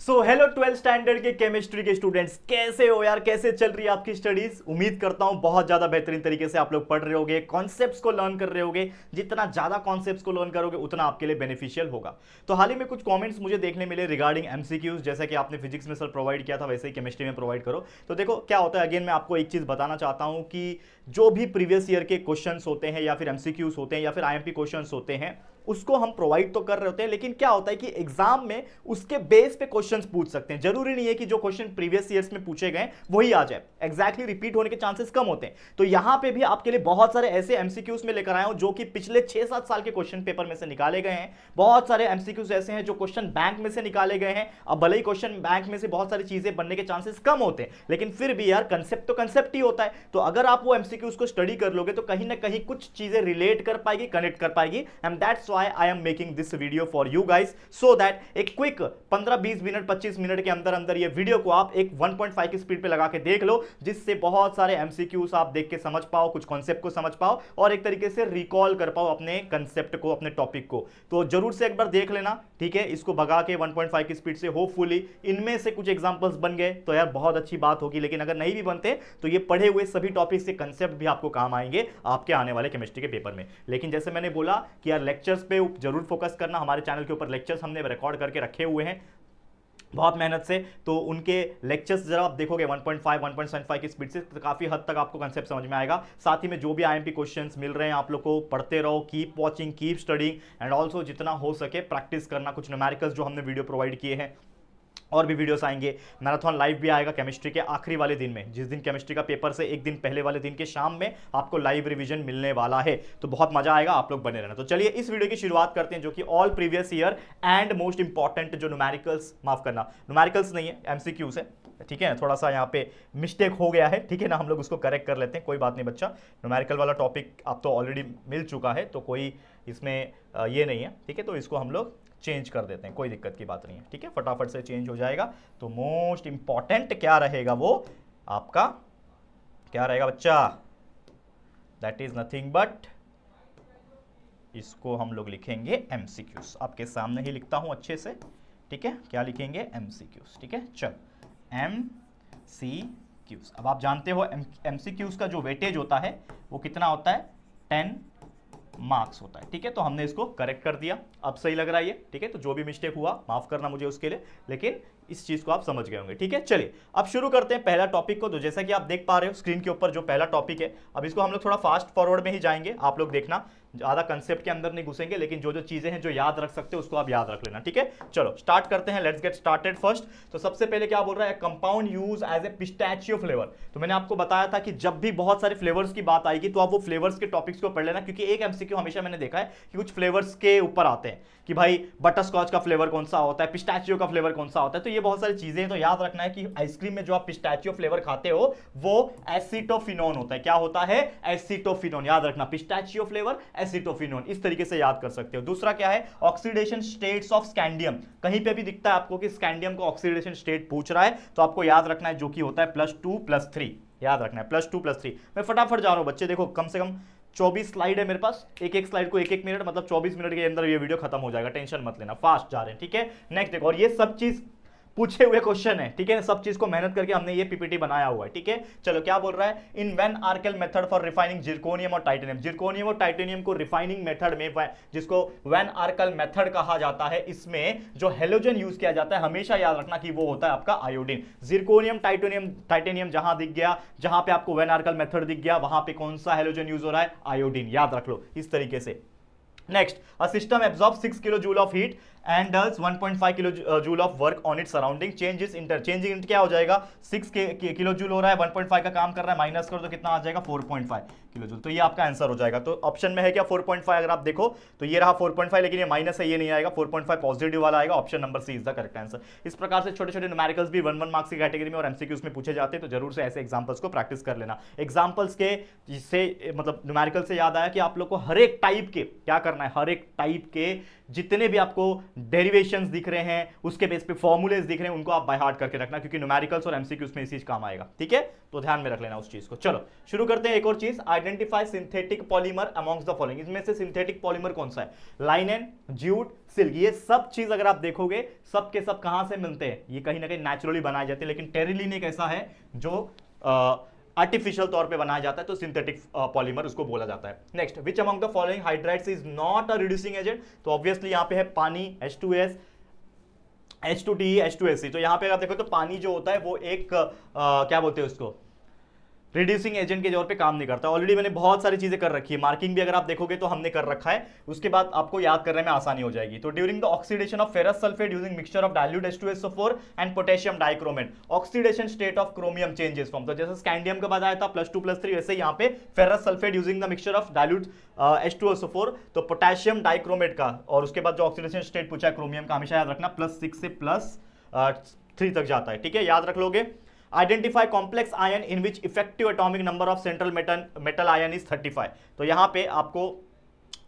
So hello 12th standard के chemistry के students, कैसे हो यार? कैसे चल रही है आपकी स्टडीज? उम्मीद करता हूं बहुत ज्यादा बेहतरीन तरीके से आप लोग पढ़ रहे होगे, कॉन्सेप्ट्स को लर्न कर रहे होगे। जितना ज्यादा कॉन्सेप्ट्स को लर्न करोगे उतना आपके लिए बेनिफिशियल होगा। तो हाल ही में कुछ कमेंट्स मुझे देखने मिले रिगार्डिंग एमसीक्यूज, जैसा कि आपने फिजिक्स में सर प्रोवाइड किया था वैसे ही केमिस्ट्री में प्रोवाइड करो। तो देखो क्या होता है, अगेन मैं आपको एक चीज बताना चाहता हूं कि जो भी प्रीवियस ईयर के क्वेश्चंस होते हैं या फिर एमसीक्यूज होते हैं या फिर आईएमपी क्वेश्चंस होते हैं, उसको हम प्रोवाइड तो कर रहे होते हैं, लेकिन क्या होता है कि एग्जाम में उसके बेस पे क्वेश्चंस पूछ सकते हैं। जरूरी नहीं है कि जो क्वेश्चन प्रीवियस ईयर्स में पूछे गए वही आ जाए, एग्जैक्टली रिपीट होने के चांसेस कम होते हैं। तो यहां पे भी आपके लिए बहुत सारे ऐसे एमसीक्यूज में लेकर आया हूं जो कि पिछले 6-7 साल के क्वेश्चन पेपर में से निकाले गए हैं। बहुत सारे एमसीक्यूज ऐसे हैं जो क्वेश्चन बैंक में से निकाले गए हैं। अब भले ही क्वेश्चन बैंक में से बहुत सारी चीजें बनने के चांसेस कम होते हैं, लेकिन फिर भी यार कंसेप्ट तो कंसेप्ट ही होता है। तो अगर आप वो एमसीक्यूज को स्टडी कर लोगे तो कहीं ना कहीं कुछ चीजें रिलेट कर पाएगी, कनेक्ट कर पाएगी। And that's why I am making this video for you guys, so that एक क्विक 15-20 मिनट 25 मिनट के अंदर अंदर ये वीडियो को आप एक 1.5 की स्पीड पे लगा के देख लो, जिससे बहुत सारे एमसीक्यूज आप देख के समझ पाओ, कुछ कॉन्सेप्ट को समझ पाओ और एक तरीके से रिकॉल कर पाओ अपने कंसेप्ट को, अपने टॉपिक को। तो जरूर से एक बार देख लेना, ठीक है? इसको भगा के 1.5 की स्पीड से होपफुली इनमें से कुछ एग्जांपल्स बन गए तो यार बहुत अच्छी बात होगी। लेकिन अगर नहीं भी बनते तो ये पढ़े हुए सभी टॉपिक्स के कंसेप्ट भी आपको काम आएंगे आपके आने वाले केमिस्ट्री के पेपर में। लेकिन जैसे मैंने बोला कि यार लेक्चर्स पे जरूर फोकस करना। हमारे चैनल के ऊपर लेक्चर्स हमने रिकॉर्ड करके रखे हुए हैं बहुत मेहनत से, तो उनके लेक्चर्स जरा आप देखोगे 1.5 1.75 की स्पीड से तो काफी हद तक आपको कंसेप्ट समझ में आएगा। साथ ही में जो भी आईएमपी क्वेश्चंस मिल रहे हैं आप लोग को, पढ़ते रहो, keep watching, keep studying and also जितना हो सके प्रैक्टिस करना। कुछ न्यूमेरिकल्स जो हमने वीडियो प्रोवाइड किए हैं, और भी वीडियोस आएंगे। मैराथन लाइव भी आएगा केमिस्ट्री के आखिरी वाले दिन में, जिस दिन केमिस्ट्री का पेपर से एक दिन पहले वाले दिन के शाम में आपको लाइव रिवीजन मिलने वाला है। तो बहुत मजा आएगा, आप लोग बने रहना। तो चलिए इस वीडियो की शुरुआत करते हैं, जो कि all previous year and most important जो न्यूमेरिकल्स, माफ करना न्यूमेरिकल्स नहीं है, एमसीक्यूज है, ठीक है? थोड़ा सा यहाँ पे मिस्टेक हो गया है, ठीक है ना? हम लोग उसको करेक्ट कर लेते हैं, कोई बात नहीं बच्चा। न्यूमेरिकल वाला टॉपिक आप तो ऑलरेडी मिल चुका है, तो कोई इसमें ये नहीं है, ठीक है? तो इसको हम लोग चेंज कर देते हैं, कोई दिक्कत की बात नहीं है, ठीक है? फटाफट से चेंज हो जाएगा। तो मोस्ट इंपॉर्टेंट क्या रहेगा, वो आपका क्या रहेगा बच्चा? दैट इज नथिंग बट, इसको हम लोग लिखेंगे एमसीक्यूज। आपके सामने ही लिखता हूं अच्छे से, ठीक है? क्या लिखेंगे? एमसीक्यूज, ठीक है? चल एमसीक्यूज। अब आप जानते हो एमसीक्यूज का जो वेटेज होता है वो कितना होता है? 10 मार्क्स होता है, ठीक है? तो हमने इसको करेक्ट कर दिया, अब सही लग रहा है ये, ठीक है? तो जो भी मिस्टेक हुआ माफ करना मुझे उसके लिए, लेकिन इस चीज को आप समझ गए होंगे, ठीक है? चलिए अब शुरू करते हैं पहला टॉपिक को। तो जैसा कि आप देख पा रहे हो स्क्रीन के ऊपर जो पहला टॉपिक है, अब इसको हम लोग थोड़ा फास्ट फॉरवर्ड में ही जाएंगे, आप लोग देखना, ज्यादा कंसेप्ट के अंदर नहीं घुसेंगे, लेकिन जो जो चीजें हैं जो याद रख सकते हो उसको आप याद रख लेना, ठीक है? चलो स्टार्ट करते हैं, लेट्स गेट स्टार्टेड फर्स्ट। तो सबसे पहले क्या बोल रहा है? Compound use as a pistachio flavour. तो मैंने आपको बताया था कि जब भी बहुत सारे फ्लेवर्स की बात आएगी तो आप वो फ्लेवर्स के टॉपिक्स को पढ़ लेना, क्योंकि एक एमसीक्यू हमेशा मैंने देखा है कि कुछ फ्लेवर्स के ऊपर आते हैं कि भाई बटरस्कॉच का फ्लेवर कौन सा होता है, पिस्ताचियो का फ्लेवर कौन सा होता है। तो ये बहुत सारी चीजें हैं, तो याद रखना है कि आइसक्रीम में जो आप पिस्ताचियो फ्लेवर खाते हो वो एसिटोफिनोन होता है। क्या होता है? एसिटोफिनोन। याद रखना, पिस्ताचियो फ्लेवर, एसिटोफिनोन, इस तरीके से याद कर सकते हो। दूसरा क्या है? Oxidation states of scandium. कहीं पे भी दिखता है आपको कि स्कैंडियम को ऑक्सीडेशन स्टेट पूछ रहा है, तो आपको याद रखना है जो कि होता है +2+3। याद रखना है +2+3। मैं फटाफट जा रहा हूं बच्चे, देखो कम से कम 24 स्लाइड है मेरे पास, एक एक स्लाइड को 1-1 मिनट, मतलब 24 मिनट के अंदर ये वीडियो खत्म हो जाएगा, टेंशन मत लेना, फास्ट जा रहे हैं, ठीक है? नेक्स्ट देखो, और ये सब चीज पूछे हुए क्वेश्चन है, ठीक है? सब चीज को मेहनत करके हमने ये पीपीटी बनाया हुआ है, ठीक है? चलो क्या बोल रहा है? In van Arkel method for refining zirconium और टाइटेनियम। जिरकोनियम और टाइटेनियम को रिफाइनिंग मेथड में, जिसको वैन आर्केल मेथड कहा जाता है, इसमें जो हेलोजन यूज किया जाता है हमेशा याद रखना कि वो होता है आपका आयोडीन। जिरकोनियम, टाइटेनियम जहां दिख गया, जहां पे आपको वैन आर्केल मेथड दिख गया, वहां पे कौन सा हेलोजन यूज हो रहा है? आयोडीन। याद रख लो इस तरीके से। Next, a system absorbs 6 kilojoule of heat and does 1.5 kilojoule of work on its surrounding. Changing int क्या हो जाएगा? 6 किलोजूल हो रहा है, 1.5 का काम कर रहा है, माइनस कर दो कितना आ जाएगा? 4.5 किलोजूल। तो ये आपका आंसर हो जाएगा। तो ऑप्शन में है क्या? 4.5। अगर आप देखो तो ये रहा 4.5, लेकिन ये माइनस है, ये नहीं आएगा, 4.5 पॉजिटिव वाला आएगा। Option number C is the correct answer. इस प्रकार से छोटे छोटे न्यूमेरिकल्स भी 1-1 मार्क्स की कैटेगरी में और एमसीक्यूज में पूछे जाते हैं, तो जरूर से ऐसे एग्जांपल्स को प्रैक्टिस कर लेना। एग्जांपल्स के जिससे मतलब न्यूमेरिकल से याद आया कि आप लोग को हर एक टाइप के क्या करना है, हर एक टाइप के जितने भी आपको डेरिवेशंस दिख रहे हैं, उसके बेस पे फॉर्मूलेस दिख रहे हैं, उनको आप बाय हार्ट करके रखना, क्योंकि न्यूमेरिकल्स और एमसीक्यूज में इस चीज काम आएगा। ठीक है, तो ध्यान में रख लेना उस चीज को। चलो शुरू करते हैं। एक और चीज, identify synthetic polymer amongst the following. इसमें से सिंथेटिक पॉलीमर कौन सा है? लाइनेन, ज्यूट, सिल्क, ये सब चीज अगर आप देखोगे सब के सब कहां से मिलते हैं? ये कहीं ना कहीं नेचुरली बनाए जाते हैं, लेकिन टेरिलीन एक ऐसा है जो आर्टिफिशियल तौर पे बनाया जाता है, तो सिंथेटिक पॉलीमर उसको बोला जाता है। Next, which among the following hydrides is not a reducing agent? तो ऑब्वियसली यहां पे है पानी, H2S, H2TE, H2SC। तो यहां पे अगर देखो तो पानी जो होता है वो एक क्या बोलते हैं उसको, रिड्यूसिंग एजेंट के तौर पे काम नहीं करता। ऑलरेडी मैंने बहुत सारी चीजें कर रखी है, मार्किंग भी अगर आप देखोगे तो हमने कर रखा है, उसके बाद आपको याद करने में आसानी हो जाएगी। तो during the oxidation of ferrous sulphate using mixture of dilute H2SO4 and potassium dichromate, oxidation state of chromium changes from. तो जैसे स्कैंडियम का बताया था +2+3, वैसे यहाँ पे ferrous sulphate using the mixture of dilute H2SO4, तो पोटेशियम डाइक्रोमेट का, और उसके बाद जो ऑक्सीडेशन स्टेट पूछा है क्रोमियम का, हमेशा याद रखना +6 से +3 तक जाता है। ठीक है, याद रख लोगे। Identify complex ion in which effective atomic number of central metal ion is 35। तो यहां पे आपको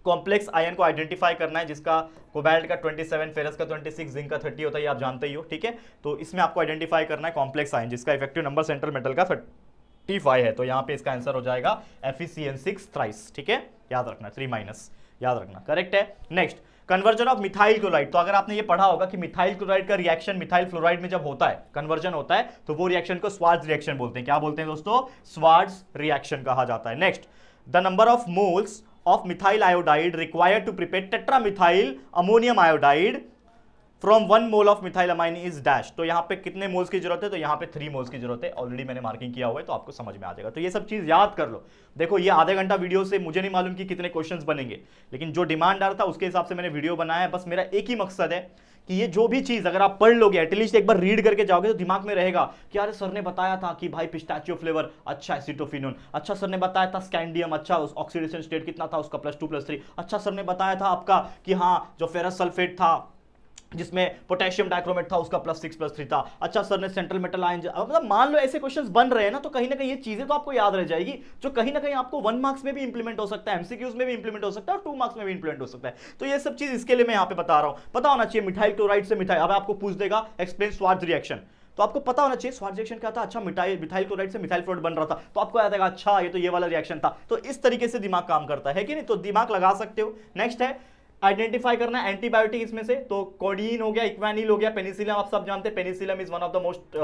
कॉम्प्लेक्स आयन को आइडेंटिफाई करना है, जिसका कोबाल्ट का 27, फेरस का 26, जिंक का 30 होता है, ये आप जानते ही हो। ठीक है, तो इसमें आपको आइडेंटिफाई करना है कॉम्प्लेक्स आयन जिसका इफेक्टिव नंबर सेंट्रल मेटल का 35 है। तो यहां पे इसका आंसर हो जाएगा FeCN6 थ्राइस। ठीक है, याद रखना 3- याद रखना, करेक्ट है। Next, conversion of methyl chloride. तो अगर आपने ये पढ़ा होगा कि मिथाइल क्लोराइड का रिएक्शन मिथाइल फ्लोराइड में जब होता है, कन्वर्जन होता है, तो वो रिएक्शन को स्वार्ट्ज रिएक्शन बोलते हैं। क्या बोलते हैं दोस्तों? स्वार्ट्ज रिएक्शन कहा जाता है। Next, the number of moles of methyl iodide required to prepare tetramethyl ammonium iodide from 1 mole of methyl amine is dash. तो यहां पे कितने मोल्स की जरूरत है? तो यहां पे 3 मोल्स की जरूरत है। ऑलरेडी मैंने मार्किंग किया हुआ है, तो आपको समझ में आ जाएगा। तो ये सब चीज याद कर लो। देखो, ये आधे घंटा वीडियो से मुझे नहीं मालूम कि कितने क्वेश्चंस बनेंगे, लेकिन जो डिमांड आ रहा था उसके हिसाब से मैंने वीडियो बनाया है। बस मेरा एक ही मकसद है कि ये जो भी चीज अगर आप पढ़ लोगे, एटलीस्ट एक बार रीड करके जाओगे, तो दिमाग में रहेगा कि अरे सर ने बताया था कि भाई पिस्ताचियो फ्लेवर, अच्छा एसिटोफिनोन, अच्छा सर ने बताया था स्कैंडियम, अच्छा ऑक्सीडेशन स्टेट कितना था उसका +2+3, अच्छा सर ने बताया था आपका कि हाँ जो फेरस सल्फेट था जिसमें पोटेशियम डाइक्रोमेट था उसका +6+3 था, अच्छा सर ने सेंट्रल मेटल आयन, मतलब मान लो ऐसे क्वेश्चंस बन रहे हैं ना, तो कहीं ना कहीं ये चीजें तो आपको याद रह जाएगी, जो कहीं ना कहीं आपको 1 मार्क्स में भी इंप्लीमेंट हो सकता है, एमसीक्यूज में भी इंप्लीमेंट हो सकता है और 2 मार्क्स में भी इंप्लीमेंट हो सकता है। तो ये सब चीज इसके लिए मैं यहाँ पे बता रहा हूँ। पता होना चाहिए मिथाइल क्लोराइड से मिथाइल, अब आपको पूछ देगा एक्सप्लेन स्वार्ट्ज रिएक्शन, तो आपको पता होना चाहिए स्वार्ट्ज रिएक्शन क्या था। अच्छा, मिथाइल क्लोराइड से मिथाइल फ्लोराइड बन रहा था, तो आपको याद आएगा अच्छा ये तो ये वाला रिएक्शन था। तो इस तरीके से दिमाग काम करता है कि नहीं? तो दिमाग लगा सकते हो। नेक्स्ट है आइडेंटिफाई करना एंटीबायोटिक। इसमें से तो कोडीन हो गया, इक्वानिल हो गया, पेनिसिलिन आप सब जानते हैं, penicillin is one of the most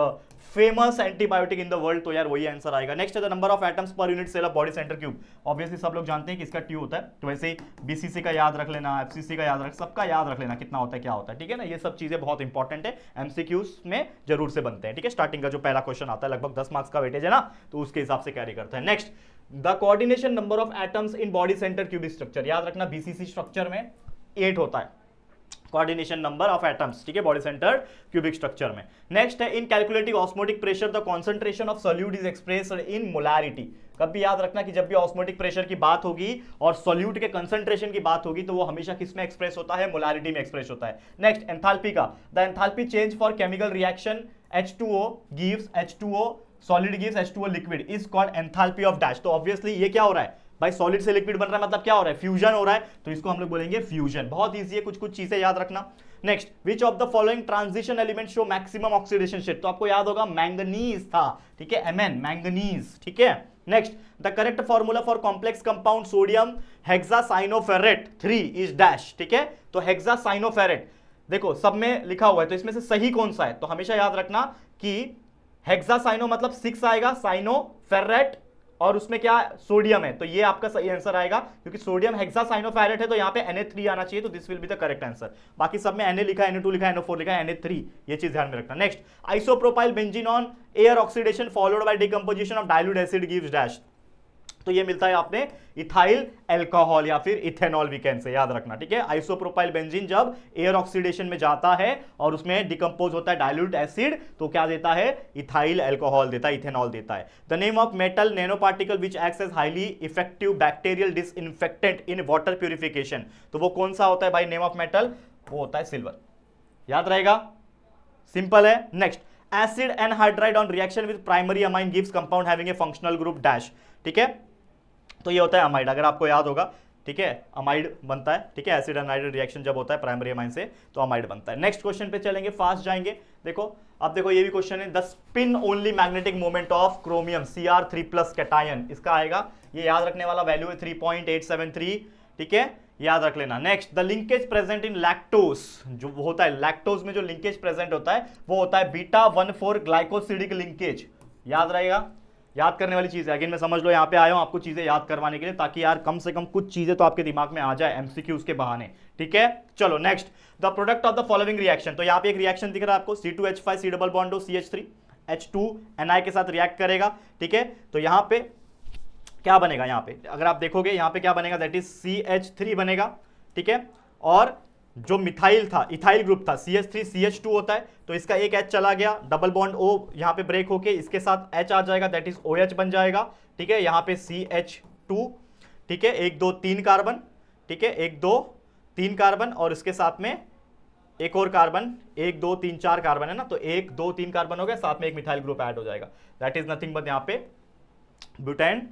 famous antibiotic in the world, तो यार वही आंसर आएगा। नेक्स्ट है the number of atoms per unit cell of body centre cube. Obviously सब लोग जानते हैं कि इसका ट्यू होता है, तो वैसे ही बीसीसी का याद रख लेना, एफसीसी का याद रख, सबका याद रख लेना कितना होता है क्या होता है। ठीक है ना, ये सब चीजें बहुत इंपॉर्टेंट है, एमसीक्यूज में जरूर से बनते हैं। ठीक है, स्टार्टिंग का जो पहला क्वेश्चन आता है लगभग 10 मार्क्स का वेटेज है ना, तो उसके हिसाब से कैरी करता है। Next, the coordination number of atoms in body centre cubic structure. याद रखना बीसीसी स्ट्रक्चर में 8 होता है कोऑर्डिनेशन नंबर ऑफ एटम्स। ठीक है, बॉडी सेंटर क्यूबिक स्ट्रक्चर में। नेक्स्ट है इन calculating osmotic pressure the concentration of solute is expressed in molarity. कभी याद रखना कि जब भी ऑस्मोटिक प्रेशर की बात होगी और सॉल्यूट के कंसंट्रेशन की बात होगी, तो वो हमेशा किस में एक्सप्रेस होता है? मोलैरिटी में एक्सप्रेस होता है। नेक्स्ट, एंथैल्पी का, the enthalpy change for chemical reaction H2O gives H2O solid gives H2O liquid is called enthalpy of dash। तो ऑब्वियसली ये क्या हो रहा है भाई? सॉलिड से लिक्विड बन रहा है, मतलब क्या हो रहा है? फ्यूजन हो रहा है, तो इसको हम लोग बोलेंगे फ्यूजन। बहुत ईजी है, कुछ कुछ चीजें याद रखना। Next, which of the following transition element show maximum oxidation state. तो आपको याद होगा मैंगनीज था। ठीक है, Mn मैंगनीज। ठीक है, next, the correct formula for complex compound sodium hexacyanoferrate 3 is dash. ठीक है, तो हेक्सासाइनोफेरेट देखो सब में लिखा हुआ है, तो इसमें से सही कौन सा है? तो हमेशा याद रखना कि हेक्सासाइनो मतलब 6 आएगा, साइनोफेरेट और उसमें क्या सोडियम है, तो ये आपका सही आंसर आएगा, क्योंकि सोडियम हेक्सासाइनोफेरेट है, तो यहां पे Na3 आना चाहिए, तो this will be the correct answer. बाकी सब में Na लिखा है, Na2 लिखा है, NO4 लिखा है, Na3, ये चीज ध्यान में रखना। Next, isopropyl benzene on air oxidation followed by decomposition of dilute acid gives dash. तो ये मिलता है आपने इथाइल एल्कोहल या फिर इथेनॉल वीकेंड से, याद रखना। ठीक है, आइसोप्रोपाइल बेंजीन जब एयर ऑक्सीडेशन में जाता है और उसमें डिकम्पोज होता है डाइल्यूट एसिड, तो क्या देता है? इथाइल एल्कोहल देता है, इथेनॉल देता है। The name of metal nano particle which acts as highly effective bacterial disinfectant in water purification. तो वो कौन सा होता है भाई? नेम ऑफ मेटल वो होता है सिल्वर। याद रहेगा, सिंपल है। Next, acid anhydride on reaction with primary amine gives compound having a functional group dash. ठीक है, तो ये होता है अमाइड। अगर आपको याद होगा ठीक है, अमाइड बनता है। ठीक है, एसिड एनाइड रिएक्शन जब होता है प्राइमरी अमाइन से तो अमाइड बनता है। नेक्स्ट क्वेश्चन पे चलेंगे, फास्ट जाएंगे। देखो अब देखो ये भी क्वेश्चन है, the spin only magnetic moment of chromium Cr3+ cation, इसका आएगा, ये याद रखने वाला वैल्यू है 3.873। ठीक है, याद रख लेना। Next, the linkage present in lactose, जो होता है लैक्टोज में जो लिंकेज प्रेजेंट होता है वो होता है β14 ग्लाइकोसिडिक लिंकेज, याद रहेगा, याद करने वाली चीज है। अगेन मैं समझ लो यहाँ पे आया हूं आपको चीजें याद करवाने के लिए, ताकि यार कम से कम कुछ चीजें तो आपके दिमाग में आ जाए एमसीक्यूज के बहाने। ठीक है, चलो next, the product of the following reaction, तो यहाँ पे एक रिएक्शन दिख रहा है आपको, C2H5 C double bond CH3 H2Ni के साथ रिएक्ट करेगा। ठीक है, तो यहाँ पे क्या बनेगा, यहाँ पे अगर आप देखोगे यहाँ पे क्या बनेगा, दैट इज CH3 बनेगा। ठीक है, और जो मिथाइल था, इथाइल ग्रुप था, CH3 CH2 होता है, तो इसका एक H चला गया, डबल बॉन्ड O यहाँ पे ब्रेक होके इसके साथ H आ जाएगा, दैट इज OH बन जाएगा। ठीक है, यहाँ पे CH2, ठीक है, 1 2 3 कार्बन, ठीक है, 1 2 3 कार्बन, और इसके साथ में एक और कार्बन, 1 2 3 4 कार्बन है ना, तो 1 2 3 कार्बन हो गया, साथ में एक मिथाइल ग्रुप ऐड हो जाएगा, दैट इज नथिंग बट यहाँ पे ब्यूटेन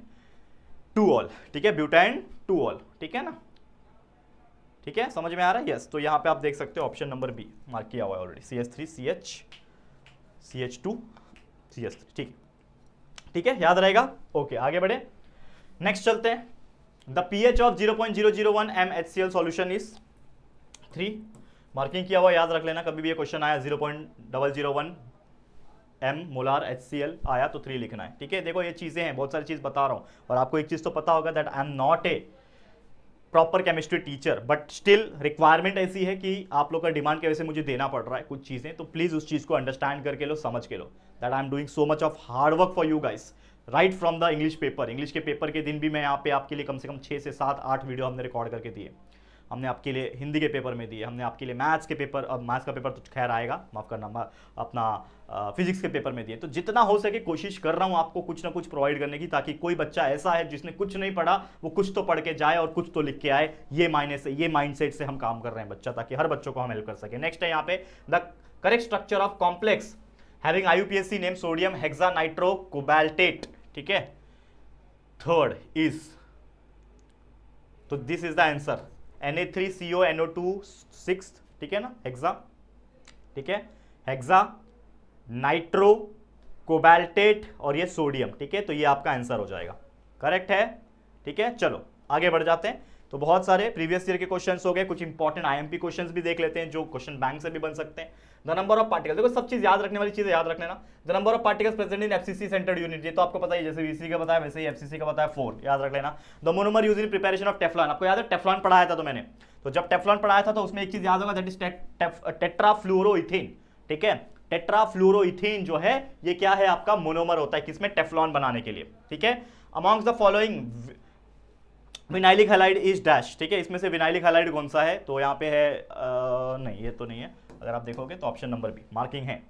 2 ऑल। ठीक है, ब्यूटेन 2 ऑल, ठीक है ना, ठीक है, समझ में आ रहा है, यस। तो यहाँ पे आप देख सकते हो ऑप्शन नंबर बी मार्क किया हुआ है already, CH3 CH CH2 CH3। ठीक है, ठीक है, याद रहेगा। ओके, आगे बढ़े, नेक्स्ट चलते हैं। The pH of 0.001 MHCl solution is 3, marking किया हुआ, याद रख लेना, कभी भी ये क्वेश्चन आया 0.001 M मोलार HCl आया तो 3 लिखना है। ठीक है, देखो ये चीजें हैं, बहुत सारी चीज बता रहा हूं, और आपको एक चीज तो पता होगा that I am not a proper chemistry teacher, but still requirement ऐसी है कि आप लोग का डिमांड की वजह से मुझे देना पड़ रहा है कुछ चीजें, तो प्लीज उस चीज को अंडरस्टैंड करके लो, समझ के लो that I am doing so much of hard work for you guys right from the English paper. English के पेपर के दिन भी मैं यहाँ पे आपके लिए कम से कम 6 से 7 8 वीडियो हमने रिकॉर्ड करके दिए, हमने आपके लिए हिंदी के पेपर में दिए, हमने आपके लिए मैथ्स के पेपर, अब मैथ्स का पेपर तो खैर आएगा, माफ करना, अपना फिजिक्स के पेपर में दिए। तो जितना हो सके कोशिश कर रहा हूँ आपको कुछ ना कुछ प्रोवाइड करने की, ताकि कोई बच्चा ऐसा है जिसने कुछ नहीं पढ़ा वो कुछ तो पढ़ के जाए और कुछ तो लिख के आए, ये मायने से, ये माइंडसेट से हम काम कर रहे हैं बच्चा, ताकि हर बच्चों को हम हेल्प कर सके। नेक्स्ट है यहाँ पे, the correct structure of complex having IUPAC name sodium hexanitrocobaltate. ठीक है, थर्ड इज, तो this is the answer Na3CO NO2 6, ठीक है ना, हेक्सा, ठीक है, हेक्सा नाइट्रो कोबाल्टेट और ये सोडियम। ठीक है, तो ये आपका आंसर हो जाएगा, करेक्ट है। ठीक है, चलो आगे बढ़ जाते हैं। तो बहुत सारे प्रीवियस ईयर के क्वेश्चंस हो गए, कुछ इंपॉर्टेंट IMP क्वेश्चंस भी देख लेते हैं जो क्वेश्चन बैंक से भी बन सकते हैं। द नंबर ऑफ पार्टिकल्स, देखो सब चीज याद रखने वाली चीजें याद रख लेना। The number of particles present in FCC centred unit, ये तो आपको पता ही, जैसे VC का बताया वैसे ही FCC का बताया 4, याद रख लेना। The monomer used in preparation of Teflon, आपको याद है टेफ्लॉन पढ़ाया था तो मैंने, तो जब टेफ्लॉन पढ़ाया था तो उसमें एक चीज याद होगा, दैट इज टेट्राफ्लोरोइथेन। ठीक है, टेट्राफ्लोरोइथेन जो है ये क्या है, आपका मोनोमर होता है किसमें, टेफ्लॉन बनाने के लिए। ठीक है, amongst the following vinylic halide is dash. ठीक है, इसमें से विनाइलिक हैलाइड कौन सा है, तो यहाँ पे है नहीं, ये तो नहीं है, अगर आप देखोगे तो ऑप्शन नंबर बी मार्किंग है।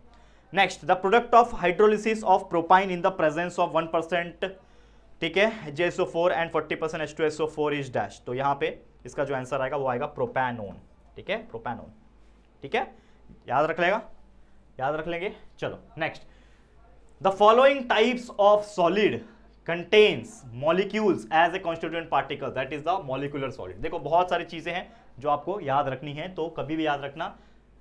Next, the product of hydrolysis of propyne in the presence of 1%, ठीक है, JSO4 and 40% H2SO4 is dash. तो यहाँ पे इसका जो आंसर आएगा वो आएगा प्रोपैनोन। ठीक है, प्रोपैनोन। ठीक है, याद रख लेगा, याद रख लेंगे। चलो next, the following types of solid contains molecules as a constituent particle, that is the molecular solid। देखो बहुत सारी चीजें हैं जो आपको याद रखनी है, तो कभी भी याद रखना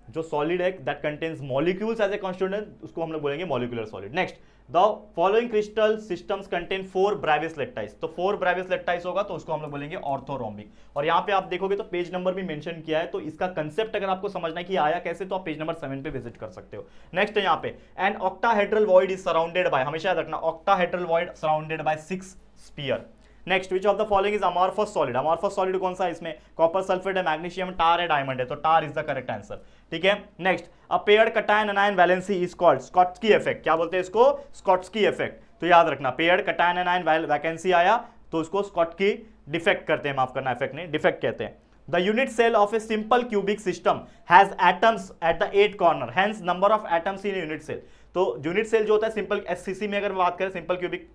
जो सॉलिड है that contains molecules as a constituent, उसको हम लोग बोलेंगे molecular solid. Next, the following crystal systems contain 4 Bravais lattices, तो 4 ब्रेविस लेक्टाइज होगा तो उसको हम लोग बोलेंगे ऑर्थोरोम्बिक। और यहाँ पे आप देखोगे तो पेज नंबर भी मेंशन किया है, तो इसका कंसेप्ट अगर आपको समझना है कि आया कैसे, तो आप पेज नंबर 7 पे विजिट कर सकते हो। नेक्स्ट है यहाँ पे, an octahedral void is surrounded by, हमेशा याद रखना octahedral void surrounded by 6 sphere. Next, which of the following is amorphous solid, amorphous solid कौन सा है, इसमें कॉपर सल्फेट है, मैग्नीशियम, टार है, डायमंड है, तो tar is the correct answer. ठीक है, next, a paired cation anion valency is called Schottky effect, क्या बोलते हैं इसको, स्कॉट्स्की इफेक्ट। तो याद रखना, पेयर्ड कटायन एनायन वैकेंसी आया तो उसको स्कॉट्स्की डिफेक्ट करते हैं, माफ करना, इफेक्ट नहीं, डिफेक्ट कहते हैं। The unit cell of a simple cubic system has atoms at the 8 corner, hence number of atoms in a unit cell। तो यूनिट सेल जो होता है सिंपल SCC में अगर बात करें, सिंपल क्यूबिक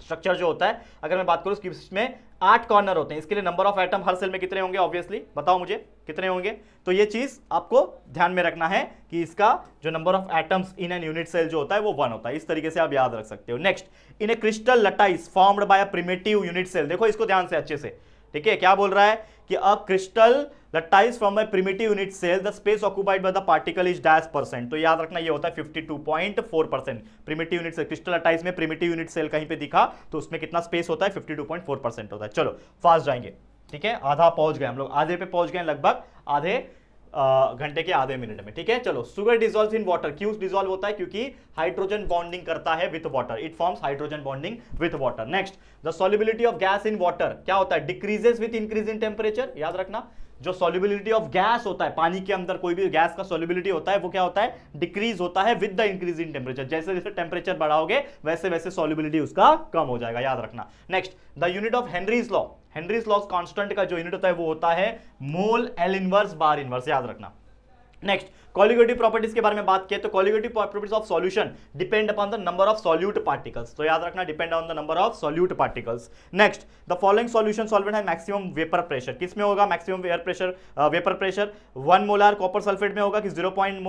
स्ट्रक्चर जो होता है, अगर मैं बात करूं इसमें 8 कॉर्नर होते हैं, इसके लिए नंबर ऑफ एटम हर सेल में कितने होंगे, ऑब्वियसली बताओ मुझे कितने होंगे। तो ये चीज आपको ध्यान में रखना है कि इसका जो number of atoms in an unit cell जो होता है वो 1 होता है, इस तरीके से आप याद रख सकते हो। Next, in a crystal lattice formed by a primitive unit cell, देखो इसको ध्यान से अच्छे से, ठीक है, क्या बोल रहा है कि a crystal the ties from a primitive unit cell the space occupied by the particle is dash percent. तो याद रखना ये होता है 52.4%। Primitive unit cell crystal ties में प्रिमिटिव यूनिट सेल कहीं पे दिखा तो उसमें कितना स्पेस होता है 52.4% होता है। चलो फास्ट जाएंगे, ठीक है, आधा पहुंच गए हम लोग, आधे पे पहुंच गए लगभग, आधे घंटे के आधे मिनट में, ठीक है। चलो सुगर डिसॉल्व इन वाटर, क्यों डिसॉल्व होता है? क्योंकि हाइड्रोजन बॉन्डिंग करता है with water, it forms hydrogen bonding with water. Next, the solubility of gas in water क्या होता है? Decreases with increase in temperature. याद रखना, जो सॉल्युबिलिटी ऑफ गैस होता है, पानी के अंदर कोई भी गैस का सॉल्युबिलिटी होता है, वो क्या होता है? डिक्रीज होता है with the increase in temperature. जैसे जैसे टेम्परेचर बढ़ाओगे वैसे वैसे सॉल्युबिलिटी उसका कम हो जाएगा, याद रखना। Next, the unit of Henry's law, Henry's law constant का जो यूनिट होता है वो होता है मोल एल इनवर्स बार इनवर्स, याद रखना। नेक्स्ट, कॉलिगेटिव प्रॉपर्टीज के बारे में बात किए तो colligative properties of solution depend upon the number of solute particles. तो याद रखना, depend on the number of solute particles. Next, the following solution solvent है मैक्सिमम वेपर प्रेशर। किसमें होगा maximum vapour pressure? 1 molar copper sulphate में होगा कि 0.5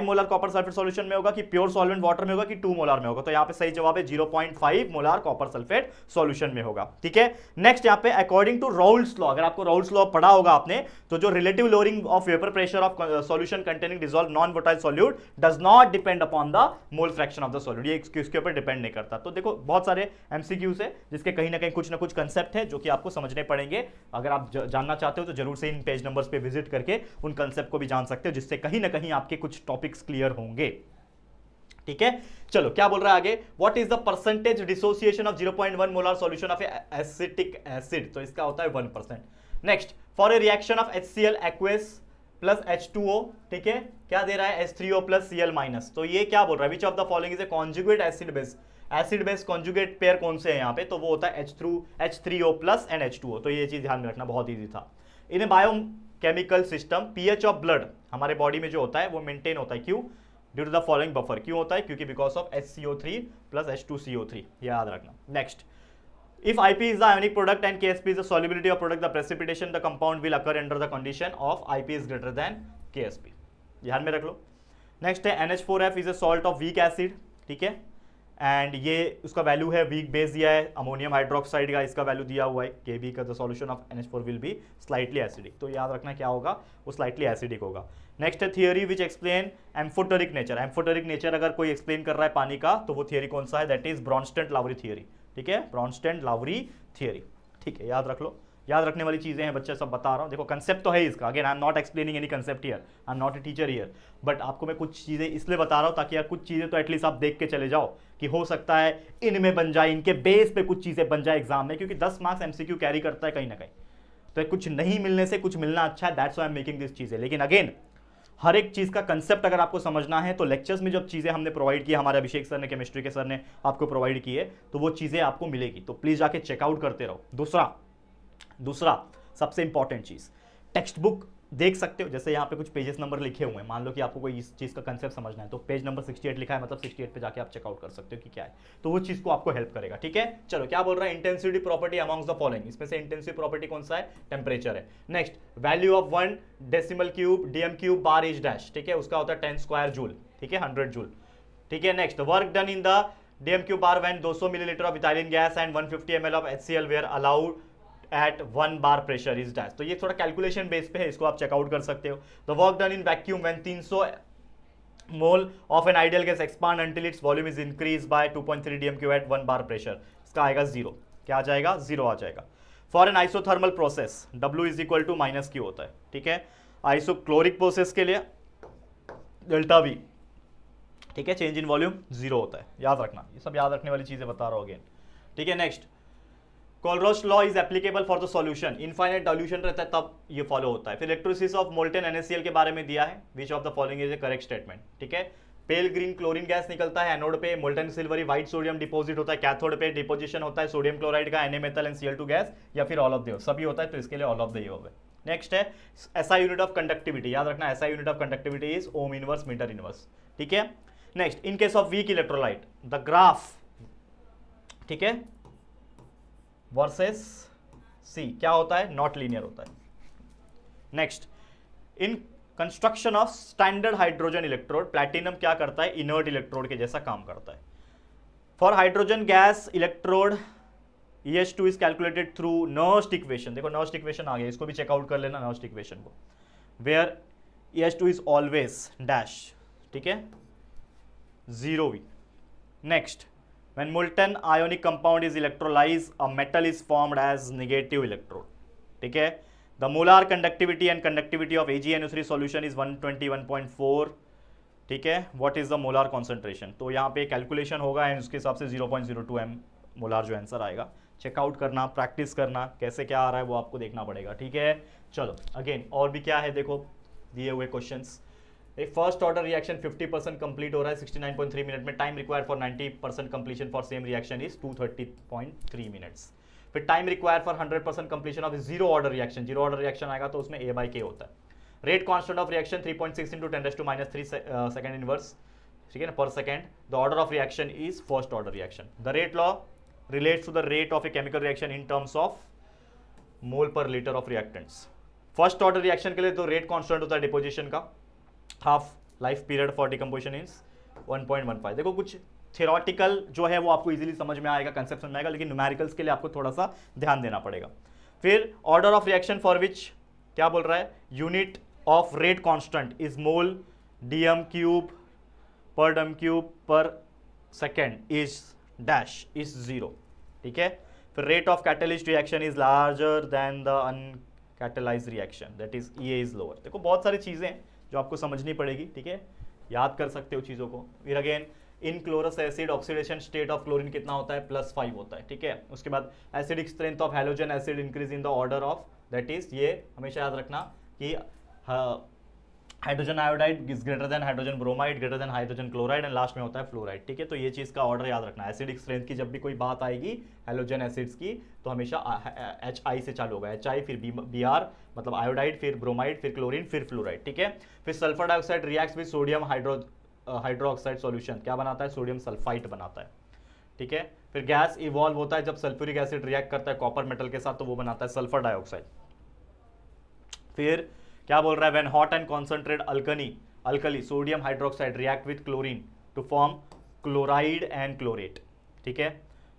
molar copper sulphate solution में होगा कि प्योर सॉल्वेंट वाटर में होगा कि 2 मोलार में होगा? तो यहाँ पे सही जवाब है 0.5 मोलार कॉपर सल्फेट सॉल्यूशन में होगा, ठीक है। नेक्स्ट, यहाँ पे अकॉर्डिंग टू राउल्स लॉ, अगर आपको राउल्स लॉ पढ़ा होगा आपने, तो जो relative lowering of vapour pressure of solution containing dissolve non volatile solute does not depend upon the mole fraction of the solute. ये इसके ऊपर डिपेंड नहीं करता। तो देखो बहुत सारे एमसीक्यूज है जिसके कहीं ना कहीं कुछ ना कुछ कंसेप्ट है जो कि आपको समझने पड़ेंगे। अगर आप जानना चाहते हो तो जरूर से इन पेज नंबर्स पे विजिट करके उन कंसेप्ट को भी जान सकते हो, जिससे कहीं ना कहीं आपके कुछ टॉपिक्स क्लियर होंगे, ठीक है। चलो क्या बोल रहा है आगे? What is the percentage dissociation of 0.1 molar solution of acetic acid? तो इसका होता है 1%। Next, for a reaction of HCl aqueous plus H2O, ठीक है, क्या दे रहा है? H3O plus Cl minus. तो ये क्या बोल रहा है? विच of the following is a conjugate acid base? Acid base conjugate pair कौन से हैं यहाँ पे? तो वो होता है H3O प्लस एंड H2O। तो ये चीज ध्यान में रखना, बहुत ईजी था। In a biochemical system pH of blood हमारे बॉडी में जो होता है वो मेंटेन होता है, क्यों? Due to the following buffer. क्यों होता है? क्योंकि because of HCO3 plus H2CO3, याद रखना। Next, if IP is the ionic product and KSP is the solubility of product, the precipitation the compound will occur under the condition of IP is greater than KSP, ध्यान में रख लो। Next है NH4F is a salt of weak acid, ठीक है, and ये उसका value है, weak base दिया है अमोनियम हाइड्रोक्साइड का, इसका वैल्यू दिया हुआ है Kb का, the solution of NH4 will be slightly acidic. तो याद रखना क्या होगा? वो स्लाइटली एसिडिक होगा। नेक्स्ट है theory which explain amphoteric nature. Amphoteric nature अगर कोई एक्सप्लेन कर रहा है पानी का तो वो थियरी कौन सा है? दैट इज ब्रॉन्स्टेड-लावरी थियरी, ठीक है, ब्रॉन्स्टेड-लावरी थियरी, ठीक है, याद रख लो। याद रखने वाली चीजें हैं बच्चे, सब बता रहा हूं। देखो कंसेप्ट तो है इसका, again I am not explaining any concept here, I am not a teacher here, but आपको मैं कुछ चीजें इसलिए बता रहा हूं ताकि यार कुछ चीजें तो एटलीस्ट आप देख के चले जाओ कि हो सकता है इनमें बन जाए, इनके बेस पे कुछ चीजें बन जाए एग्जाम में, क्योंकि 10 मार्क्स एमसीक्यू कैरी करता है कहीं ना कहीं। तो कुछ नहीं मिलने से कुछ मिलना अच्छा है, that's why I am making this चीजें। लेकिन अगेन हर एक चीज का कंसेप्ट अगर आपको समझना है तो लेक्चर्स में जब चीजें हमने प्रोवाइड की, हमारे अभिषेक सर ने, केमिस्ट्री के सर ने आपको प्रोवाइड की है, तो वो चीजें आपको मिलेगी। तो प्लीज जाके चेकआउट करते रहो। दूसरा सबसे इंपॉर्टेंट चीज, टेक्स्ट बुक देख सकते हो। जैसे यहाँ पे कुछ पेजेस नंबर लिखे हुए हैं, मान लो कि आपको कोई इस चीज का कंसेप्ट समझना है तो पेज नंबर 68 लिखा है, मतलब 68 पे जाके आप चेकआउट कर सकते हो कि क्या है, तो वो चीज को आपको हेल्प करेगा, ठीक है। चलो क्या बोल रहा है? Intensity property amongst the following, इसमें से इंटेंसिटी प्रॉपर्टी कौन सा है? टेम्परेचर है। Next, value of 1 decimal cube DM cube bar is dash, ठीक है, उसका होता है 10 स्क्वायर जूल, ठीक है, 100 जूल, ठीक है। Next, work done in the DM cube bar when 200 millilitre of ethylene gas and 150 ml of HCl were allowed at 1 bar pressure is dash. तो ये थोड़ा कैलकुलेशन बेस पे है, इसको आप चेकआउट कर सकते हो। The work done in vacuum when 300 mole of an ideal gas expand until its volume is increase by 2.3 dm³ at 1 bar pressure, इसका आएगा 0। क्या आ जाएगा? 0 आ जाएगा। For an isothermal process W is equal to -Q होता है, ठीक है। आइसोक्लोरिक प्रोसेस के लिए डेल्टा V, ठीक है, चेंज इन वॉल्यूम 0 होता है, याद रखना। ये सब याद रखने वाली चीजें बता रहा हूं अगेन, ठीक है। Next, Kohlrausch law is applicable for the solution, infinite dilution रहता है तब ये फॉलो होता है। फिर इलेक्ट्रोलिसिस ऑफ मोल्टेन NaCl के बारे में दिया है, विच of the following is A correct statement, ठीक है। पेल ग्रीन क्लोरीन गैस निकलता है एनोड पे, molten silvery white sodium deposit होता है कैथोड पे, डिपोजिशन होता है सोडियम क्लोराइड का Na methyl and Cl2 gas, या फिर ऑल ऑफ द सभी होता है, तो इसके लिए ऑल ऑफ द होगा। नेक्स्ट है SI यूनिट ऑफ कंडक्टिविटी, याद रखना SI unit of conductivity is ohm inverse metre inverse, ठीक है। Next, in case of weak electrolyte the graph, ठीक है, वर्सेस C क्या होता है? नॉट लीनियर होता है। Next, in construction of standard hydrogen electrode platinum क्या करता है? इनर्ट इलेक्ट्रोड के जैसा काम करता है। For hydrogen gas electrode EH2 is calculated through Nernst equation, देखो नर्स्ट इक्वेशन आ गया, इसको भी चेकआउट कर लेना नर्स्ट इक्वेशन को, where EH2 is always dash, ठीक है, 0V। नेक्स्ट, when molten ionic compound is electrolyzed, a metal is formed as negative electrode, ठीक है। the molar conductivity and conductivity of AgNO3 solution is 121.4, ठीक है। what is the molar concentration, तो यहाँ पे कैलकुलेशन होगा एंड उसके हिसाब से 0.02 m मोलार जो आंसर आएगा। चेकआउट करना, प्रैक्टिस करना, कैसे क्या आ रहा है वो आपको देखना पड़ेगा, ठीक है। चलो अगेन और भी क्या है, देखो दिए हुए क्वेश्चंस, एक फर्स्ट ऑर्डर रिएक्शन 50% कंप्लीट हो रहा है 69.3 मिनट में, time require for 90% completion for same reaction is 230.3 minutes. फिर time require for 100% completion of zero order reaction, zero order reaction आएगा तो उसमें A/K होता है। Rate constant of reaction 3.6 × 10⁻³ second inverse, ठीक है ना, per second. The order of reaction is first order reaction. The rate law relates to the rate of a chemical reaction in terms of mole पर litre of reactants. First order reaction के लिए तो rate constant होता है deposition का, half life period for decomposition is 1.15। देखो कुछ theoretical जो है वो आपको इजीली समझ में आएगा, कंसेप्ट समझ में आएगा, लेकिन न्यूमेरिकल्स के लिए आपको थोड़ा सा ध्यान देना पड़ेगा। फिर order of reaction for which क्या बोल रहा है, unit of rate constant is mole dm³ पर dm³ पर सेकेंड इज डैश इज 0, ठीक है। फिर rate of catalyst reaction is larger than the uncatalysed reaction, that is EA is lower. देखो बहुत सारी चीजें जो आपको समझनी पड़ेगी, ठीक है, याद कर सकते हो चीज़ों को। फिर again in chlorous acid oxidation state of chlorine कितना होता है, +5 होता है, ठीक है। उसके बाद acidic strength of halogen acid increase in the order of, that is, ये हमेशा याद रखना कि hydrogen iodide is greater than hydrogen bromide greater than hydrogen chloride and last में होता है फ्लोराइड, ठीक है। तो ये चीज़ का ऑर्डर याद रखना। एसिडिक स्ट्रेंथ की जब भी कोई बात आएगी हैलोजन एसिड्स की तो हमेशा HI से चालू होगा, HI फिर Br मतलब आयोडाइड, फिर ब्रोमाइड, फिर क्लोरीन, फिर फ्लोराइड, ठीक है। फिर sulphur dioxide reacts with sodium hydroxide solution, क्या बनाता है, सोडियम सल्फाइड बनाता है, ठीक है। फिर गैस इवॉल्व होता है जब सल्फ्यूरिक एसिड रिएक्ट करता है कॉपर मेटल के साथ, तो वो बनाता है सल्फर डाइऑक्साइड। फिर क्या बोल रहा है, when hot and concentrate alkali sodium hydroxide react with chlorine to form chloride and chlorate, ठीक है।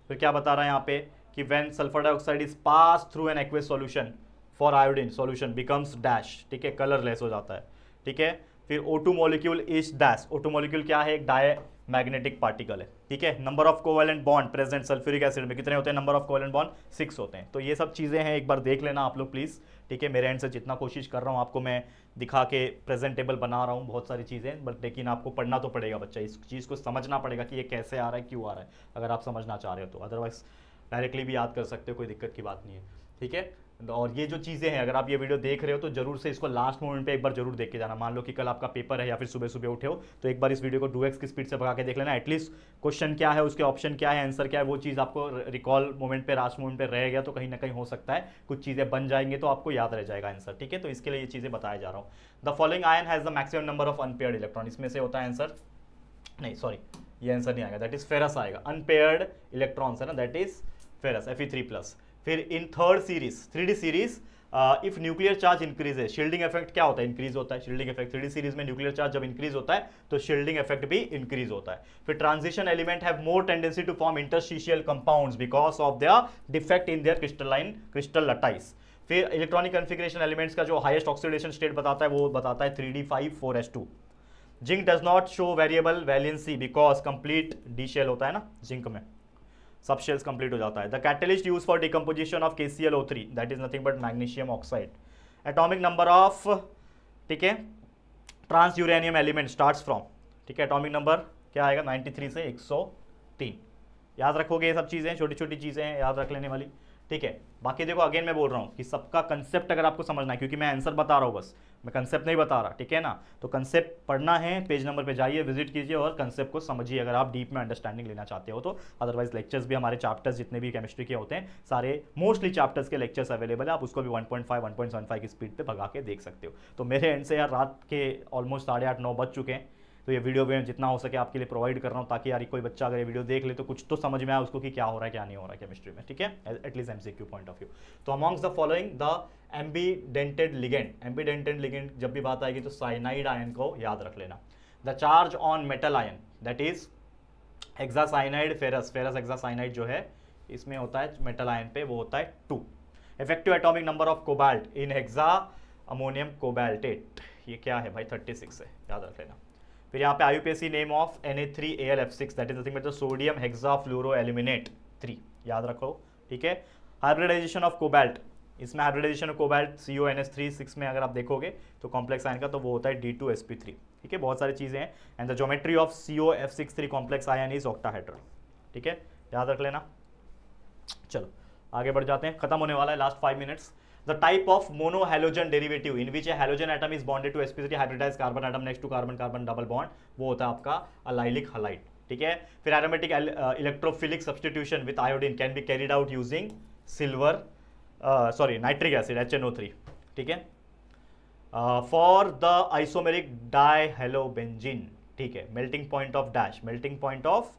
फिर क्या बता रहा है यहाँ पे कि when sulphur dioxide is pass through an aqueous solution for iodine solution becomes dash, ठीक है, कलरलेस हो जाता है, ठीक है। फिर O2 molecule is dash, O2 molecule क्या है, एक डायमैग्नेटिक पार्टिकल है, ठीक है। Number of covalent bond present sulphuric acid में कितने होते हैं, नंबर ऑफ कोवेलेंट बॉन्ड 6 होते हैं। तो ये सब चीज़ें हैं, एक बार देख लेना आप लोग प्लीज़, ठीक है। मेरे एंड से जितना कोशिश कर रहा हूँ आपको मैं दिखा के प्रेजेंटेबल बना रहा हूँ बहुत सारी चीज़ें, बट लेकिन आपको पढ़ना तो पड़ेगा बच्चा, इस चीज़ को समझना पड़ेगा कि ये कैसे आ रहा है, क्यों आ रहा है, अगर आप समझना चाह रहे हो तो। अदरवाइज डायरेक्टली भी याद कर सकते हो, कोई दिक्कत की बात नहीं है, ठीक है। और ये जो चीज़ें हैं, अगर आप ये वीडियो देख रहे हो तो जरूर से इसको लास्ट मोमेंट पे एक बार जरूर देख के जाना। मान लो कि कल आपका पेपर है या फिर सुबह सुबह उठे हो तो एक बार इस वीडियो को 2x की स्पीड से भगा के देख लेना, एटलीस्ट क्वेश्चन क्या है, उसके ऑप्शन क्या है, आंसर क्या है, वो चीज़ आपको रिकॉल मोमेंट पे, लास्ट मोमेंट पे रह गया तो कहीं ना कहीं हो सकता है कुछ चीज़ें बन जाएंगे तो आपको याद रह जाएगा आंसर, ठीक है। तो इसके लिए ये चीज़ें बताया जा रहा हूँ। The following ion has the maximum number of unpaired electron, इसमें से होता है आंसर, नहीं सॉरी ये आंसर नहीं आएगा, दैट इज फेरस आएगा। अनपेयर्ड इलेक्ट्रॉन्स है ना, दैट इज फेरस Fe3+। फिर in third series 3D series if nuclear charge increases, shielding effect क्या होता है, इंक्रीज होता है। शील्डिंग इफेक्ट 3D सीरीज में न्यूक्लियर चार्ज जब इंक्रीज होता है तो शील्डिंग इफेक्ट भी इंक्रीज होता है। फिर transition element have more tendency to form interstitial compounds because of their defect in their crystal lattice. फिर इलेक्ट्रॉनिक कॉन्फिगरेशन एलिमेंट्स का जो हाईएस्ट ऑक्सीडेशन स्टेट बताता है वो बताता है 3D5 4s2। Zinc does not show variable valency because complete D shell होता है ना जिंक में, सब शेल्स कंप्लीट हो जाता है। The catalyst use for decomposition of KClO3 that is nothing but magnesium oxide. Atomic number of, ठीक है, trans uranium element starts from, ठीक है, एटॉमिक नंबर क्या आएगा 93 से 103। याद रखोगे ये सब चीज़ें, छोटी छोटी चीज़ें हैं याद रख लेने वाली, ठीक है। बाकी देखो अगेन मैं बोल रहा हूँ कि सबका कंसेप्ट अगर आपको समझना है, क्योंकि मैं आंसर बता रहा हूँ बस, मैं कंसेप्ट नहीं बता रहा, ठीक है ना। तो कंसेप्ट पढ़ना है, पेज नंबर पे जाइए, विजिट कीजिए और कंसेप्ट को समझिए अगर आप डीप में अंडरस्टैंडिंग लेना चाहते हो तो। अदरवाइज लेक्चर्स भी, हमारे चैप्टर्स जितने भी केमिस्ट्री के होते हैं सारे मोस्टली चैप्टर्स के लेक्चर्स अवेलेबल है, आप उसको भी 1.5 1.75 की स्पीड पे भगा के देख सकते हो। तो मेरे एंड से यार रात के ऑलमोस्ट 8:30 9 बज चुके हैं, तो ये वीडियो में जितना हो सके आपके लिए प्रोवाइड कर रहा हूँ ताकि यार कोई बच्चा अगर ये वीडियो देख ले तो कुछ तो समझ में आए उसको कि क्या हो रहा है क्या नहीं हो रहा है केमिस्ट्री में, ठीक है, at least MCQ point of view. तो amongst the following the ambidentate ligand, ambidentate ligand जब भी बात आएगी तो साइनाइड आयन को याद रख लेना। The charge on metal ion that is hexacyanide ferrous, ferrous hexacyanide जो है इसमें होता है मेटल आयन पे वो होता है 2। Effective atomic number of cobalt in hexa ammonium cobaltate, ये क्या है भाई 36 है, याद रख लेना। फिर यहाँ पे IUPAC name of Na3AlF6 that is nothing but the sodium hexafluoroaluminate 3, याद रखो, ठीक है। हाइब्रिडाइजेशन ऑफ कोबाल्ट, इसमें हाइब्रिडाइजेशन ऑफ कोबाल्ट CONS3 में अगर आप देखोगे तो कॉम्प्लेक्स आयन का तो वो होता है D2sp3, ठीक है। बहुत सारी चीजें हैं। And the geometry of COF63 complex ion is octahedral, ठीक है, याद रख लेना। चलो आगे बढ़ जाते हैं, खत्म होने वाला है, last 5 minutes. The type of monohalogen derivative in which a halogen atom is bonded to sp3 hybridised carbon atom next to carbon carbon double bond, वो होता है आपका अलाइलिक हलाइड, ठीक है। फिर aromatic electrophilic substitution with iodine can be carried out using silver nitric acid HNO3, ठीक है। For the isomeric dihalobenzene, ठीक है, melting point of dash, melting point of,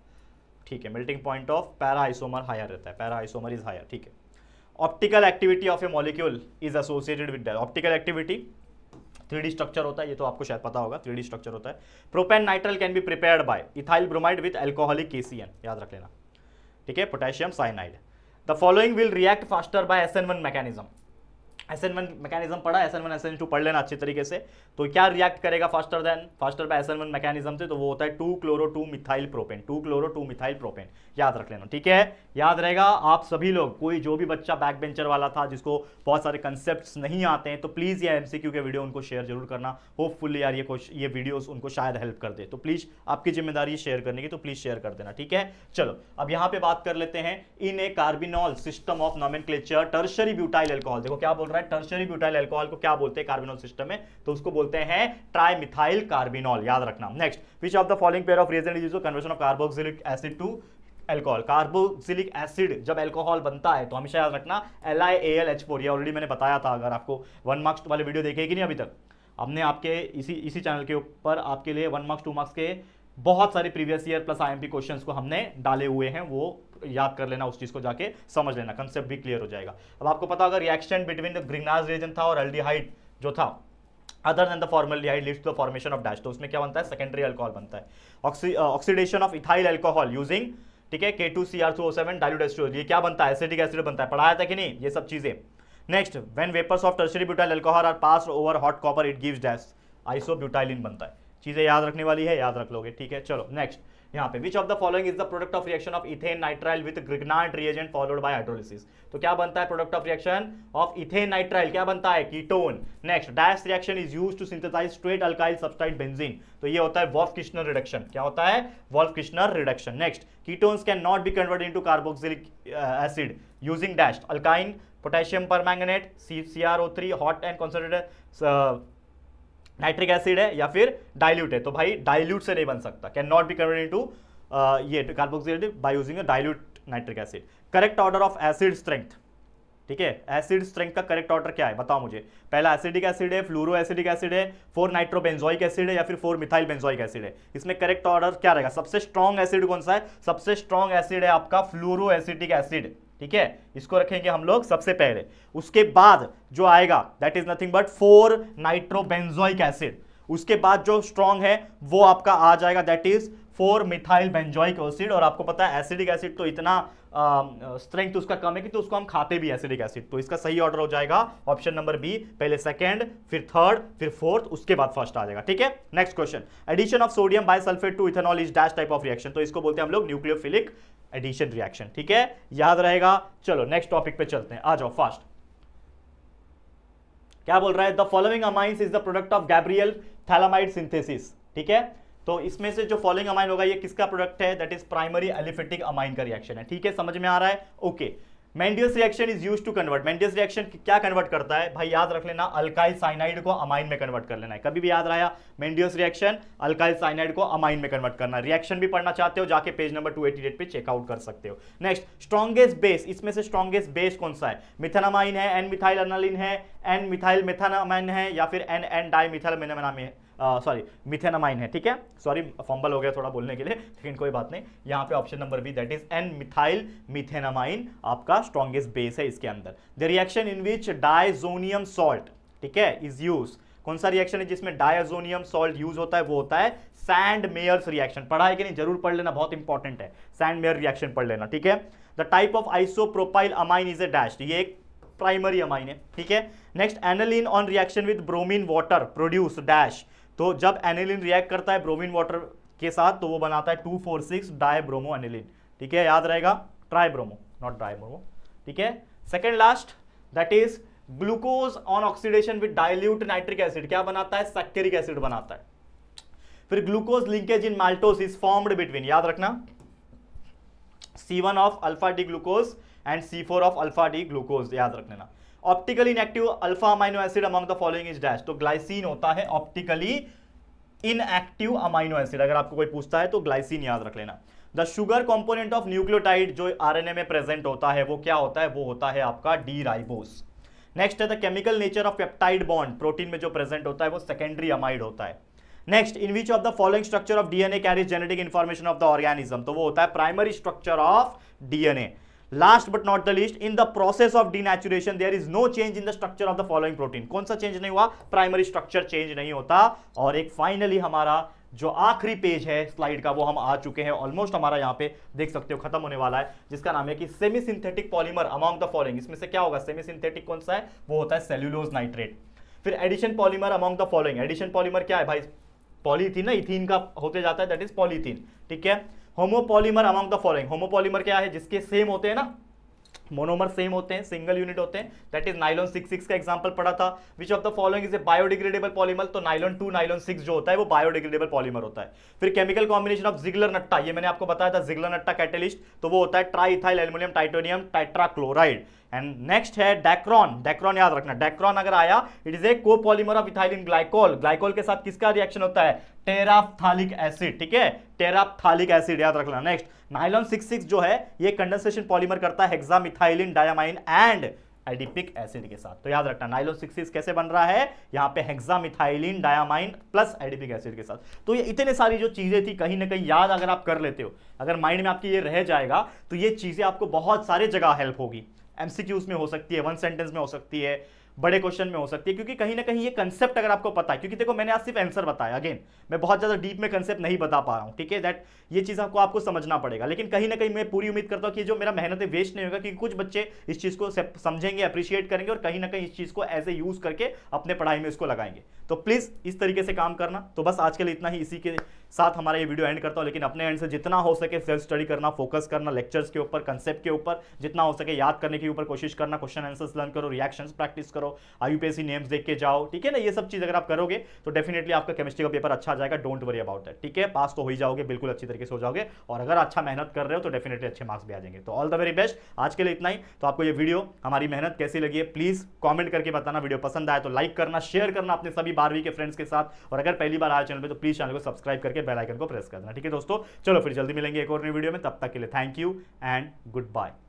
ठीक है, melting point of para isomer higher रहता है, para isomer is higher, ठीक है। Optical activity of a molecule is associated with that, optical activity 3D structure होता है, ये तो आपको शायद पता होगा, 3D स्ट्रक्चर होता है। Propane nitrile can be prepared by ethyl bromide with alcoholic KCN, याद रख लेना, ठीक है, potassium cyanide. The following will react faster by SN1 mechanism, SN1 mechanism पढ़ा, SN1 SN2 पढ़ लेना अच्छे तरीके से। तो क्या रिएक्ट करेगा फास्टर बाय SN1 मैकेनिज्म से, तो वो होता है 2-chloro-2 methyl propane, 2-chloro-2 methyl propane, याद रख लेना, ठीक है, याद रहेगा। आप सभी लोग, कोई जो भी बच्चा बैक बेंचर वाला था जिसको बहुत सारे कंसेप्ट्स नहीं आते हैं, तो प्लीज ये MCQ के वीडियो उनको शेयर जरूर करना। होपफुली यार ये वीडियोस उनको शायद हेल्प कर दे, तो प्लीज आपकी जिम्मेदारी शेयर करने की, तो प्लीज शेयर कर देना, ठीक है। चलो अब यहाँ पे बात कर लेते हैं in a carbinol system of nomenclature tertiary butyl alcohol. देखो क्या बोल रहा है, टर्शरी ब्यूटाइल अल्कोहल को क्या बोलते हैं कार्बिनॉल सिस्टम में, तो उसको बोलते हैं ट्राइमिथाइल कार्बिनॉल, याद रखना। Next, which of the following pair of reagent is conversion of carboxylic acid to alcohol. Carboxylic acid जब अल्कोहल बनता है तो हमेशा याद रखना LiAlH4, ये ऑलरेडी मैंने बताया था, अगर आपको 1 मार्क्स वाले वीडियो देखे कि नहीं अभी तक, हमने आपके इसी चैनल के ऊपर आपके लिए 1 मार्क्स 2 मार्क्स के बहुत सारे previous year plus IMP questions को हमने डाले हुए हैं, वो याद कर लेना, उस चीज को जाके समझ लेना, कंसेप्ट भी क्लियर हो जाएगा। अब आपको पता होगा reaction between the Grignard reagent था और एल्डिहाइड जो था other than the formaldehyde leads to the formation of dash, तो उसमें क्या बनता है, सेकेंडरी अल्कोहल बनता है। Oxidation of ethyl alcohol using, ठीक है, K2Cr2O7 डाइल्यूट एस्टोल, ये क्या बनता है, एसिटिक एसिड बनता है, पढ़ाया था कि नहीं ये सब चीजें। Next, when vapours of tertiary butyl alcohol are passed over hot copper it gives dash, isobutylene बनता है। चीजें याद रखने वाली है, याद रख लोगे, ठीक है। चलो नेक्स्ट, यहाँ पे which of the following is the product of reaction of ethane nitrile with Grignard reagent followed by hydrolysis, तो क्या बनता है product of reaction of ethane nitrile, क्या बनता है, ketone. Next, dash reaction is used to synthesize straight alkyl substrate benzene, तो ये होता है वॉल्फ-किर्चनर रिडक्शन, क्या होता है, Wolff Kishner reduction. Next, ketones can not be converted into carboxylic acid using dash alkyne potassium permanganate CrO3 hot and concentrated nitric acid है या फिर डाइल्यूट है, तो भाई डाइल्यूट से नहीं बन सकता, can not be converted into ये carboxylated by using a dilute nitric acid. Correct order of acid strength, ठीक है, एसिड स्ट्रेंथ का करेक्ट ऑर्डर क्या है बताओ मुझे, पहला एसिडिक एसिड है, फ्लूरो एसिडिक एसिड है, 4 नाइट्रोबेंजोइक एसिड है या फिर 4 मिथाइल बेंजोइक एसिड है, इसमें करेक्ट ऑर्डर क्या रहेगा, सबसे स्ट्रॉन्ग एसिड कौन सा है, सबसे स्ट्रॉन्ग एसिड है आपका फ्लूरो एसिडिक एसिड, ठीक है, इसको रखेंगे हम लोग सबसे पहले। उसके बाद जो आएगा that is nothing but 4 nitrobenzoic acid, उसके बाद जो स्ट्रॉन्ग है वो आपका आ जाएगा that is 4 methyl benzoic acid. और आपको पता है एसिडिक एसिड तो इतना स्ट्रेंथ उसका कम है कि तो उसको हम खाते भी एसिडिक एसिड, तो इसका सही ऑर्डर हो जाएगा ऑप्शन नंबर बी, पहले सेकंड फिर थर्ड फिर फोर्थ उसके बाद फर्स्ट आ जाएगा, ठीक है। Next question, addition of sodium bisulphate to ethanol is dash type of reaction, तो इसको बोलते हैं हम लोग न्यूक्लियोफिलिक एडिशन रिएक्शन, ठीक है, याद रहेगा। चलो नेक्स्ट टॉपिक पे चलते हैं, आ जाओ फास्ट। क्या बोल रहा है, the following amines is the product of Gabriel phthalimide synthesis, ठीक है, तो इसमें से जो फॉलोइंग अमाइन होगा ये किसका प्रोडक्ट है, that is primary aliphatic amine का रिएक्शन है, ठीक है, समझ में आ रहा है, okay. Mendius reaction is used to convert, Mendius reaction क्या कन्वर्ट करता है भाई, याद रख लेना, अल्काइल साइनाइड को अमाइन में कन्वर्ट कर लेना है, कभी भी याद रहा, मेंडियस रिएक्शन अल्काइल साइनाइड को अमाइन में कन्वर्ट करना। रिएक्शन भी पढ़ना चाहते हो जाके पेज नंबर 288 पे चेकआउट कर सकते हो। नेक्स्ट, स्ट्रॉन्गेस्ट बेस, इसमें से स्ट्रॉन्गेस्ट बेस कौन सा है, मिथेनामाइन है, एन मिथाइल एनालिन है, एन मिथाइल मेथानामाइन है या फिर N N dimethyl menamine sorry methanamine है, ठीक है, सॉरी फंबल हो गया थोड़ा बोलने के लिए, लेकिन कोई बात नहीं, यहाँ पे option number B that is N methyl methanamine आपका स्ट्रॉन्गेस्ट बेस है इसके अंदर। The reaction in which diazonium salt, ठीक है, इज यूज, कौन सा रिएक्शन है जिसमें डायजोनियम सॉल्ट यूज होता है, वो होता है सैंड मेयर्स रिएक्शन, पढ़ा है कि नहीं, जरूर पढ़ लेना, बहुत इंपॉर्टेंट है, सैंड मेयर रिएक्शन पढ़ लेना, ठीक है। The type of isopropyl amine is a dash, ये एक प्राइमरी अमाइन है, ठीक है। Next, aniline on reaction with bromine water produce dash, तो जब एनालिन रिएक्ट करता है ब्रोमीन वाटर के साथ तो वो बनाता है 2,4,6 डाइब्रोमो एनिलिन, ठीक है, याद रहेगा, ट्राइब्रोमो नॉट डाइब्रोमो, ठीक है। Second last, that is glucose on oxidation with dilute nitric acid क्या बनाता है, सैक्रिक एसिड बनाता है। फिर glucose linkage in maltose is formed between, याद रखना, C1 of alpha D glucose and C4 of alpha D glucose, याद रख लेना। Optically inactive alpha amino acid among the following is dash, तो ग्लाइसिन होता है ऑप्टिकली इनएक्टिव अमाइनो एसिड, अगर आपको कोई पूछता है तो ग्लाइसिन याद रख लेना। The sugar component of nucleotide जो आरएनए में प्रेजेंट होता है वो क्या होता है, वो होता है आपका डी राइबोस। नेक्स्ट है the chemical nature of peptide bond, protein में जो प्रेजेंट होता है वो सेकेंडरी अमाइड होता है। Next, in which of the following structure of DNA carries genetic information of the organism, तो वो होता है primary structure of DNA. Last but not the least, in the process of denaturation there is no change in the structure of the following protein, कौन सा change नहीं हुआ, primary structure change नहीं होता। और एक फाइनली हमारा जो आखिरी पेज है स्लाइड का वो हम आ चुके हैं, ऑलमोस्ट हमारा यहाँ पे देख सकते हो खत्म होने वाला है, जिसका नाम है कि semi synthetic polymer among the following, इसमें से क्या होगा, सेमी सिंथेटिक कौन सा है, वो होता है सेल्यूलोज नाइट्रेट। फिर addition polymer among the following, addition polymer क्या है भाई, पॉलीथीन ना, इथीन का होते जाता है, दैट इज पॉलीथीन, ठीक है। Homopolymer among the following, homopolymer क्या है, जिसके सेम होते हैं ना, मोनोमर सेम होते हैं, सिंगल यूनिट होते हैं, दैट इज नाइलॉन 6,6 का एग्जांपल पढ़ा था। विच of the following is a biodegradable polymer, तो नाइलॉन 2 नाइलॉन 6 जो होता है वो बायोडिग्रेडेबल पॉलीमर होता है। फिर chemical combination of Ziegler Natta, ये मैंने आपको बताया था, जिगलर नट्टा कैटेलिस्ट, तो वो होता है triethyl aluminium टाइटोनियम tetrachloride. And next है डेक्रोन, डेक्रोन याद रखना, डेक्रोन अगर आया it is a copolymer of ethylene glycol, glycol के साथ किसका रिएक्शन होता है, टेराफ्थालिक एसिड, ठीक है, टेराफ्थालिक एसिड याद रखना। नेक्स्ट, नाइलॉन 6,6 जो है ये कंडेंसेशन पॉलीमर करता है hexamethylene diamine and adipic acid के साथ, तो याद रखना नाइलॉन 6,6 कैसे बन रहा है, यहां पे hexamethylene diamine plus adipic acid के साथ। तो ये इतने सारी जो चीजें थी कहीं ना कहीं याद अगर आप कर लेते हो, अगर माइंड में आपकी ये रह जाएगा तो ये चीजें आपको बहुत सारे जगह हेल्प होगी, एमसीक्यूज में हो सकती है, वन सेंटेंस में हो सकती है, बड़े क्वेश्चन में हो सकती है, क्योंकि कहीं ना कहीं ये कंसेप्ट अगर आपको पता है, क्योंकि देखो मैंने आज सिर्फ आंसर बताया, अगेन मैं बहुत ज्यादा डीप में कंसेप्ट नहीं बता पा रहा हूं, ठीक है, दैट ये चीज आपको समझना पड़ेगा। लेकिन कहीं ना कहीं मैं पूरी उम्मीद करता हूं कि जो मेरा मेहनत है वेस्ट नहीं होगा, क्योंकि कुछ बच्चे इस चीज को समझेंगे, अप्रिशिएट करेंगे और कहीं ना कहीं इस चीज को एज ए यूज करके अपने पढ़ाई में इसको लगाएंगे। तो प्लीज इस तरीके से काम करना। तो बस आज के लिए इतना ही, इसी के साथ हमारा ये वीडियो एंड करता हूं। लेकिन अपने एंड से जितना हो सके सेल्फ स्टडी करना, फोकस करना, लेक्चर्स के ऊपर, कंसेप्ट के ऊपर जितना हो सके याद करने के ऊपर कोशिश करना, क्वेश्चन आंसर्स लर्न करो, रिएक्शंस प्रैक्टिस करो, आईयूपीएससी नेम्स देख के जाओ, ठीक है ना, ये सब चीज अगर आप करोगे तो डेफिनेटली आपका केमिस्ट्री का पेपर अच्छा आ जाएगा, डोंट वरी अबाउट दैट, ठीक है, पास तो हो ही जाओगे, बिल्कुल अच्छी तरीके से हो जाओगे, और अगर अच्छा मेहनत कर रहे हो तो डेफिनेटली अच्छे मार्क्स भी आ जाएंगे। तो ऑल द वेरी बेस्ट, आज के लिए इतना ही। तो आपको ये वीडियो, हमारी मेहनत कैसी लगी है प्लीज कमेंट करके बताना, वीडियो पसंद आया तो लाइक करना, शेयर करना अपने सभी 12वीं के फ्रेंड्स के साथ, और अगर पहली बार आया चैनल पे तो प्लीज चैनल को सब्सक्राइब करके बेल आइकन को प्रेस कर देना, ठीक है दोस्तों। चलो फिर जल्दी मिलेंगे एक और नई वीडियो में, तब तक के लिए thank you and good bye.